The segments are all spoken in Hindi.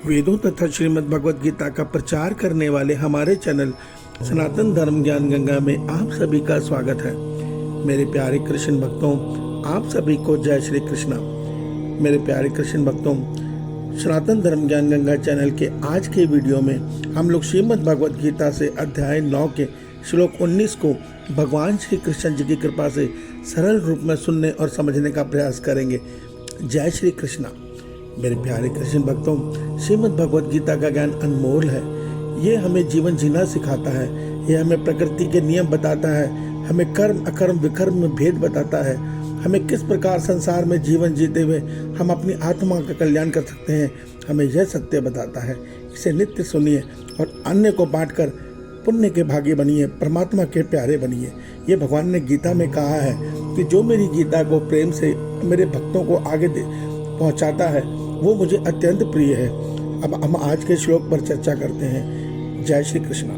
वेदों तथा श्रीमद् भगवद गीता का प्रचार करने वाले हमारे चैनल सनातन धर्म ज्ञान गंगा में आप सभी का स्वागत है। मेरे प्यारे कृष्ण भक्तों, आप सभी को जय श्री कृष्णा। मेरे प्यारे कृष्ण भक्तों, सनातन धर्म ज्ञान गंगा चैनल के आज के वीडियो में हम लोग श्रीमद् भगवद गीता से अध्याय 9 के श्लोक 19 को भगवान श्री कृष्ण जी की कृपा से सरल रूप में सुनने और समझने का प्रयास करेंगे। जय श्री कृष्णा। मेरे प्यारे कृष्ण भक्तों, श्रीमद् भगवद गीता का ज्ञान अनमोल है। ये हमें जीवन जीना सिखाता है। ये हमें प्रकृति के नियम बताता है, हमें कर्म अकर्म विकर्म में भेद बताता है, हमें किस प्रकार संसार में जीवन जीते हुए हम अपनी आत्मा का कल्याण कर सकते हैं, हमें यह सत्य बताता है। इसे नित्य सुनिए और अन्य को बांटकर पुण्य के भागी बनिए, परमात्मा के प्यारे बनिए। ये भगवान ने गीता में कहा है कि जो मेरी गीता को प्रेम से मेरे भक्तों को आगे पहुंचाता है वो मुझे अत्यंत प्रिय है। अब हम आज के श्लोक पर चर्चा करते हैं। जय श्री कृष्णा।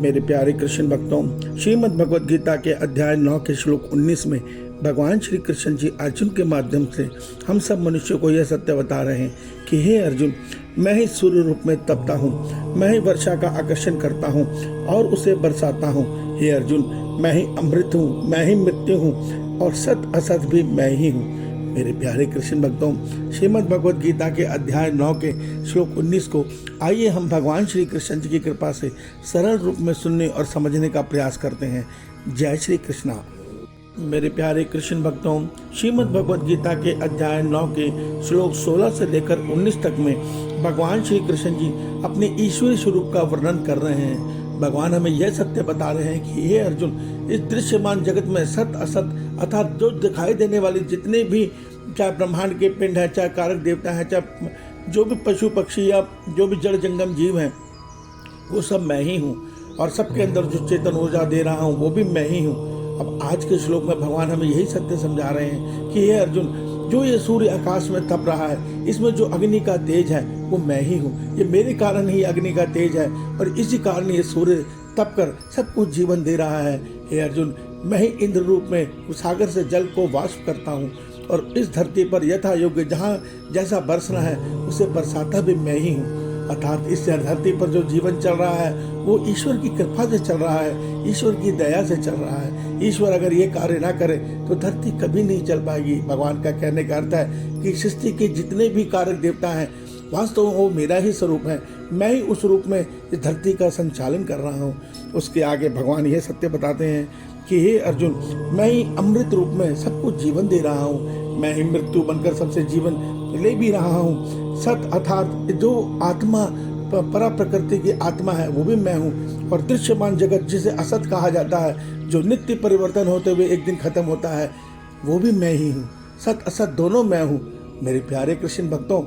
मेरे प्यारे कृष्ण भक्तों, श्रीमद् भगवद गीता के अध्याय 9 के श्लोक 19 में भगवान श्री कृष्ण जी अर्जुन के माध्यम से हम सब मनुष्यों को यह सत्य बता रहे हैं कि हे अर्जुन, मैं ही सूर्य रूप में तपता हूँ, मैं ही वर्षा का आकर्षण करता हूँ और उसे बरसाता हूँ। हे अर्जुन, मैं ही अमृत हूँ, मैं ही मृत्यु हूँ और सत असत भी मैं ही हूँ। मेरे प्यारे कृष्ण भक्तों, श्रीमद् भगवद गीता के अध्याय 9 के श्लोक 19 को आइए हम भगवान श्री कृष्ण जी की कृपा से सरल रूप में सुनने और समझने का प्रयास करते हैं। जय श्री कृष्णा। मेरे प्यारे कृष्ण भक्तों, श्रीमद् भगवद गीता के अध्याय 9 के श्लोक 16 से लेकर 19 तक में भगवान श्री कृष्ण जी अपने ईश्वरी स्वरूप का वर्णन कर रहे हैं। भगवान हमें यह सत्य बता रहे हैं कि हे अर्जुन, इस दृश्यमान जगत में सत असत अर्थात जो दिखाई देने वाली जितने भी, चाहे ब्रह्मांड के पिंड है, चाहे कारक देवता है, चाहे जो भी पशु पक्षी या जो भी जड़ जंगम जीव हैं, वो सब मैं ही हूँ और सबके अंदर जो चेतन ऊर्जा दे रहा हूँ वो भी मैं ही हूँ। अब आज के श्लोक में भगवान हमें यही सत्य समझा रहे हैं कि हे अर्जुन, जो ये सूर्य आकाश में तप रहा है, इसमें जो अग्नि का तेज है वो मैं ही हूँ। ये मेरे कारण ही अग्नि का तेज है और इसी कारण ये सूर्य तप कर सब कुछ जीवन दे रहा है। हे अर्जुन, मैं ही इंद्र रूप में सागर से जल को वाष्प करता हूँ और इस धरती पर यथा योग्य जहाँ जैसा बरसना है उसे बरसाता भी मैं ही हूँ। अर्थात इस धरती पर जो जीवन चल रहा है वो ईश्वर की कृपा से चल रहा है, ईश्वर की दया से चल रहा है। ईश्वर अगर ये कार्य ना करे तो धरती कभी नहीं चल पाएगी। भगवान का कहने का अर्थ है कि सृष्टि के जितने भी कारक देवता हैं वास्तव में वो मेरा ही स्वरूप है। मैं ही उस रूप में इस धरती का संचालन कर रहा हूँ। उसके आगे भगवान ये सत्य बताते हैं कि हे अर्जुन, मैं ही अमृत रूप में सबको जीवन दे रहा हूँ, मैं ही मृत्यु बनकर सबसे जीवन ले भी रहा हूँ। सत अर्थात जो आत्मा परा प्रकृति की आत्मा है वो भी मैं हूँ और दृश्यमान जगत जिसे असत कहा जाता है, जो नित्य परिवर्तन होते हुए एक दिन खत्म होता है, वो भी मैं ही हूँ। सत असत दोनों मैं हूँ। मेरे प्यारे कृष्ण भक्तों,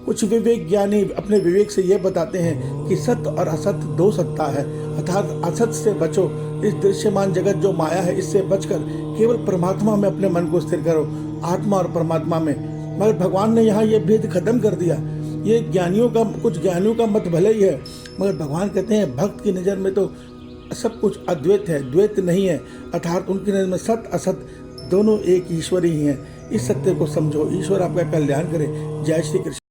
कुछ विवेक ज्ञानी अपने विवेक से यह बताते हैं कि सत्य और असत्य दो सत्ता है। अर्थात असत्य से बचो, इस दृश्यमान जगत जो माया है इससे बचकर केवल परमात्मा में अपने मन को स्थिर करो, आत्मा और परमात्मा में। मगर भगवान ने यहाँ ये भेद खत्म कर दिया। ये कुछ ज्ञानियों का मत भले ही है, मगर भगवान कहते हैं भक्त की नज़र में तो सब कुछ अद्वैत है, द्वैत नहीं है। अर्थात उनकी नज़र में सत्य असत दोनों एक ईश्वर ही हैं। इस सत्य को समझो। ईश्वर आपका कल्याण करे। जय श्री कृष्ण।